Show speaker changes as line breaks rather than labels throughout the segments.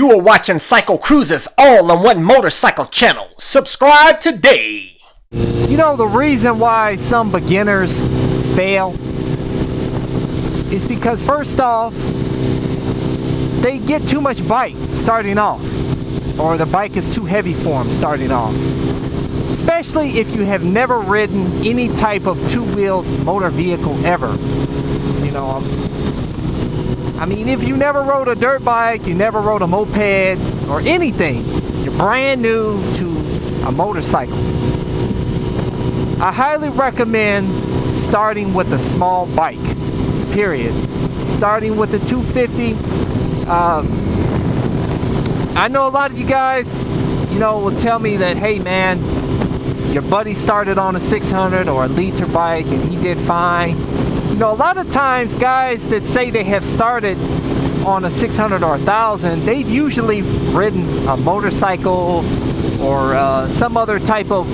You are watching CycleCruza's all-in-one motorcycle channel. Subscribe today.
You know, the reason why some beginners fail is because, first off, they get too much bike starting off, or the bike is too heavy for them starting off. Especially if you have never ridden any type of two-wheeled motor vehicle ever. You know, I mean, if you never rode a dirt bike, you never rode a moped or anything, you're brand new to a motorcycle, I highly recommend starting with a small bike, period. Starting with the 250. I know a lot of you guys, you know, will tell me that, hey man, your buddy started on a 600 or a liter bike and he did fine. You know, a lot of times guys that say they have started on a 600 or 1000, they've usually ridden a motorcycle or some other type of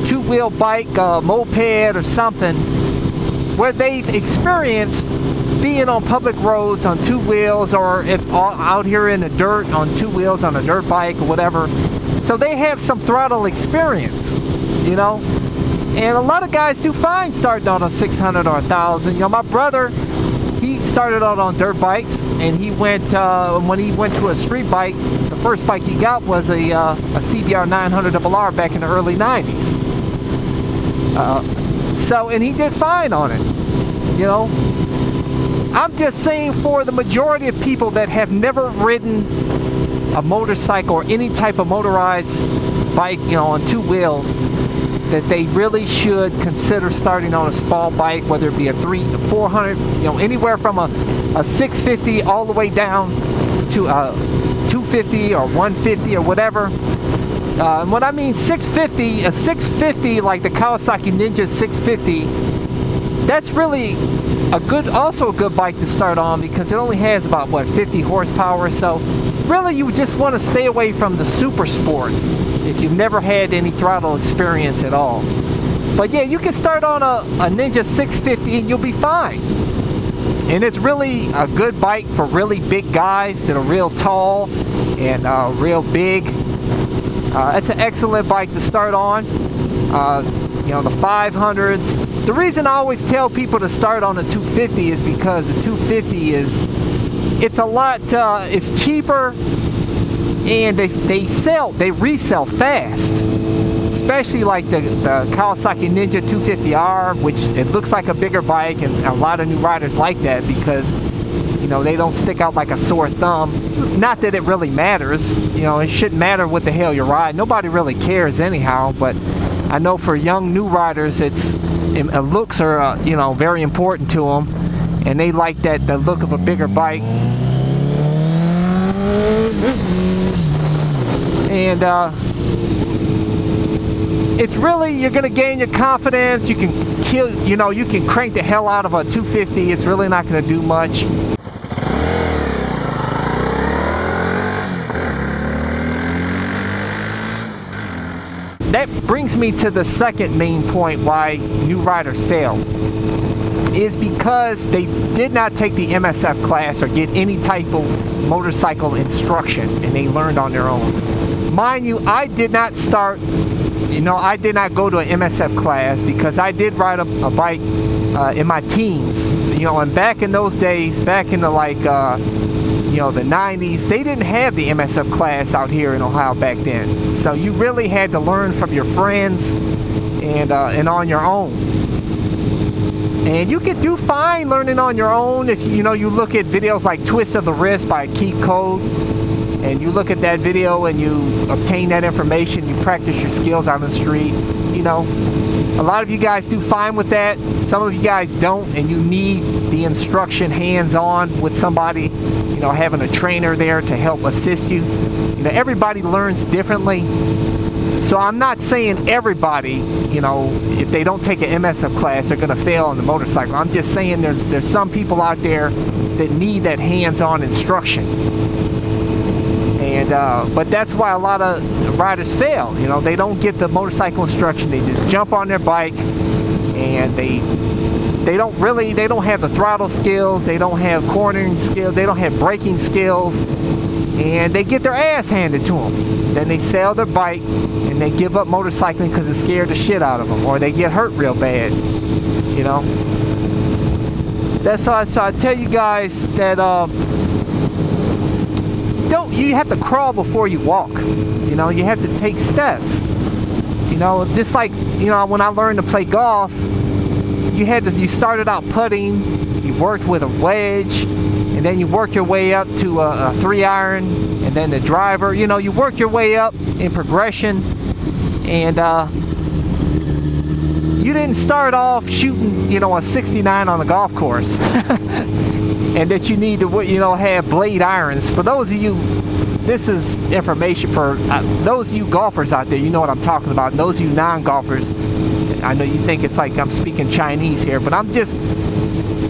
two-wheel bike, moped or something, where they've experienced being on public roads on two wheels, or if out here in the dirt on two wheels on a dirt bike or whatever. So they have some throttle experience, you know. And a lot of guys do fine starting on a 600 or 1000. You know, my brother, he started out on dirt bikes, and he went when he went to a street bike, the first bike he got was a CBR 900RR back in the early 90s. And he did fine on it, you know. I'm just saying, for the majority of people that have never ridden a motorcycle or any type of motorized bike, you know, on two wheels, that they really should consider starting on a small bike, whether it be a 400, you know, anywhere from a 650 all the way down to a 250 or 150 or whatever. And when I mean 650, a 650 like the Kawasaki Ninja 650, that's really also a good bike to start on, because it only has about, what, 50 horsepower. So really you just want to stay away from the super sports if you've never had any throttle experience at all. But yeah, you can start on a Ninja 650 and you'll be fine. And it's really a good bike for really big guys that are real tall and real big. It's an excellent bike to start on. You know, the 500s. The reason I always tell people to start on a 250 is because the 250 it's a lot, it's cheaper, and they resell fast. Especially like the Kawasaki Ninja 250R, which it looks like a bigger bike, and a lot of new riders like that because, you know, they don't stick out like a sore thumb. Not that it really matters, you know, it shouldn't matter what the hell you ride. Nobody really cares anyhow, but I know for young new riders, looks are, you know, very important to them, and they like the look of a bigger bike. And it's really, you're gonna gain your confidence. You can you can crank the hell out of a 250. It's really not gonna do much. That brings me to the second main point why new riders fail, is because they did not take the MSF class or get any type of motorcycle instruction, and they learned on their own. Mind you, I did not start, you know, I did not go to an MSF class because I did ride a bike in my teens, you know, and back in those days, back in the you know, the 90s, they didn't have the MSF class out here in Ohio back then. So you really had to learn from your friends and on your own. And you can do fine learning on your own if you look at videos like Twist of the Wrist by Keep Code, and you look at that video and you obtain that information, you practice your skills on the street. You know, a lot of you guys do fine with that. Some of you guys don't, and you need the instruction hands-on with somebody, you know, having a trainer there to help assist you. You know, everybody learns differently. So I'm not saying everybody, you know, if they don't take an MSF class, they're going to fail on the motorcycle. I'm just saying there's some people out there that need that hands-on instruction. And but that's why a lot of riders fail. You know, they don't get the motorcycle instruction. They just jump on their bike, and they don't have the throttle skills. They don't have cornering skills. They don't have braking skills. and they get their ass handed to them. Then they sell their bike and they give up motorcycling because it scared the shit out of them, or they get hurt real bad, you know. That's why, so I tell you guys that you have to crawl before you walk. You know, you have to take steps. You know, just like, you know, when I learned to play golf, you started out putting, you worked with a wedge, and then you work your way up to a 3-iron, and then the driver. You know, you work your way up in progression, and you didn't start off shooting, you know, a 69 on a golf course, and that you need to, you know, have blade irons. For those of you, this is information for those of you golfers out there. You know what I'm talking about. And those of you non-golfers, I know you think it's like I'm speaking Chinese here, but I'm just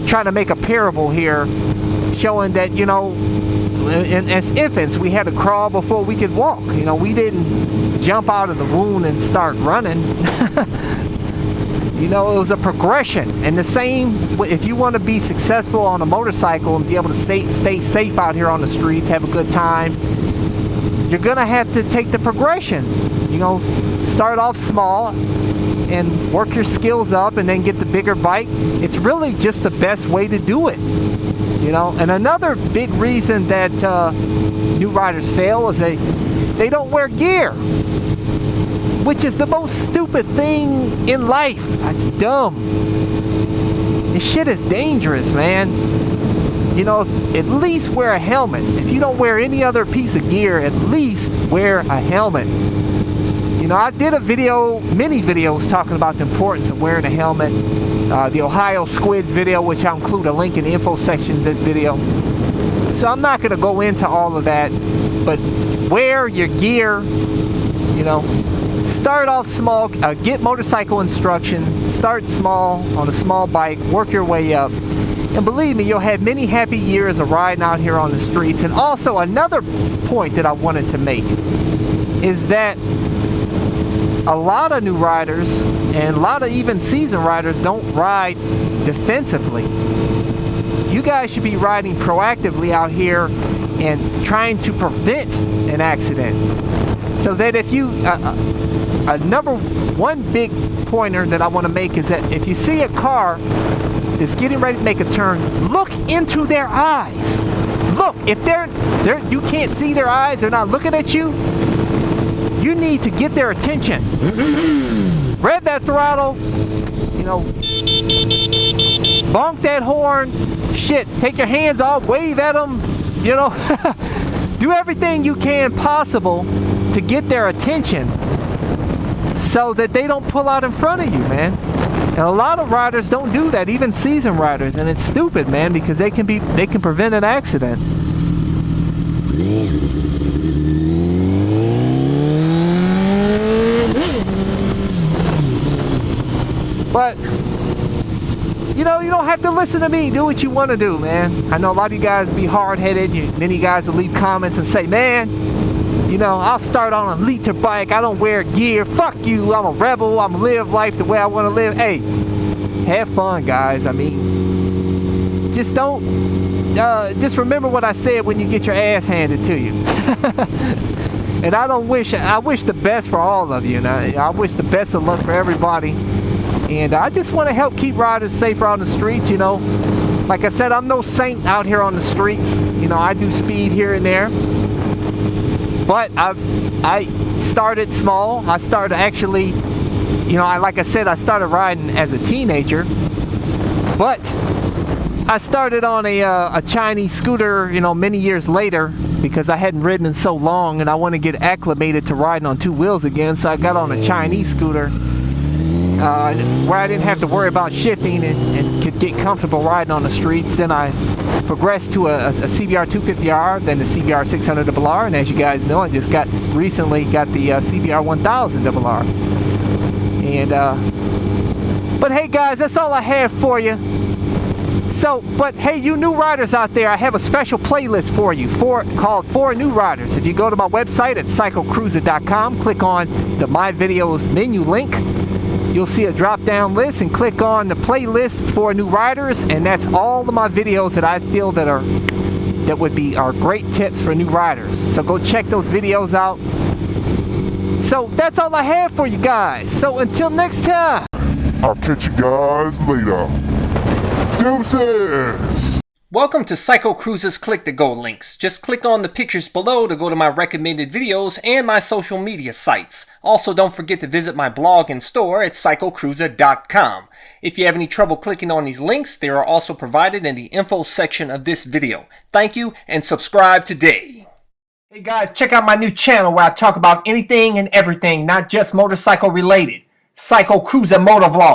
trying to make a parable here, showing that, you know, as infants, we had to crawl before we could walk. You know, we didn't jump out of the womb and start running. You know, it was a progression. And the same, if you want to be successful on a motorcycle and be able to stay safe out here on the streets, have a good time, you're going to have to take the progression. You know, start off small and work your skills up and then get the bigger bike. It's really just the best way to do it. You know, and another big reason that new riders fail is they don't wear gear, which is the most stupid thing in life. That's dumb. This shit is dangerous, man. You know, at least wear a helmet. If you don't wear any other piece of gear, at least wear a helmet. You know, I did many videos talking about the importance of wearing a helmet. The Ohio Squids video, which I'll include a link in the info section of this video. So I'm not going to go into all of that, but wear your gear. You know, start off small, get motorcycle instruction, start small on a small bike, work your way up, and believe me, you'll have many happy years of riding out here on the streets. And also another point that I wanted to make is that a lot of new riders and a lot of even seasoned riders don't ride defensively. You guys should be riding proactively out here and trying to prevent an accident. So that if you, one big pointer that I want to make is that if you see a car that's getting ready to make a turn, look into their eyes. Look, if you can't see their eyes, they're not looking at you, you need to get their attention. Rev that throttle, you know, bonk that horn, shit, take your hands off, wave at them, you know, do everything you can possible to get their attention so that they don't pull out in front of you, man. And a lot of riders don't do that, even seasoned riders, and it's stupid, man, because they can prevent an accident. But, you know, you don't have to listen to me. Do what you want to do, man. I know a lot of you guys be hard-headed. Many guys will leave comments and say, man, you know, I'll start on a liter bike. I don't wear gear. Fuck you. I'm a rebel. I'm going to live life the way I want to live. Hey, have fun, guys. I mean, just just remember what I said when you get your ass handed to you. And I wish the best for all of you. And I wish the best of luck for everybody. And I just want to help keep riders safer on the streets, you know. Like I said, I'm no saint out here on the streets. You know, I do speed here and there. But I started small. I started actually, you know, like I said, I started riding as a teenager. But I started on a Chinese scooter, you know, many years later because I hadn't ridden in so long and I want to get acclimated to riding on two wheels again. So I got on a Chinese scooter. Where I didn't have to worry about shifting and could get comfortable riding on the streets. Then I progressed to a CBR 250R, then the CBR 600 RR, and as you guys know, I just recently got the CBR 1000 RR. And but hey guys, that's all I have for you. So, but hey, you new riders out there, I have a special playlist for you called For New Riders. If you go to my website at CycleCruza.com, click on the My Videos menu link, you'll see a drop-down list and click on the playlist For New Riders, and that's all of my videos that I feel that are that are great tips for new riders. So go check those videos out. So that's all I have for you guys. So until next time,
I'll catch you guys later. Deuces!
Welcome to CycleCruza's Click to Go links. Just click on the pictures below to go to my recommended videos and my social media sites. Also, don't forget to visit my blog and store at CycleCruza.com. If you have any trouble clicking on these links, they are also provided in the info section of this video. Thank you and subscribe today. Hey guys, check out my new channel where I talk about anything and everything, not just motorcycle related. CycleCruza MotoVlog.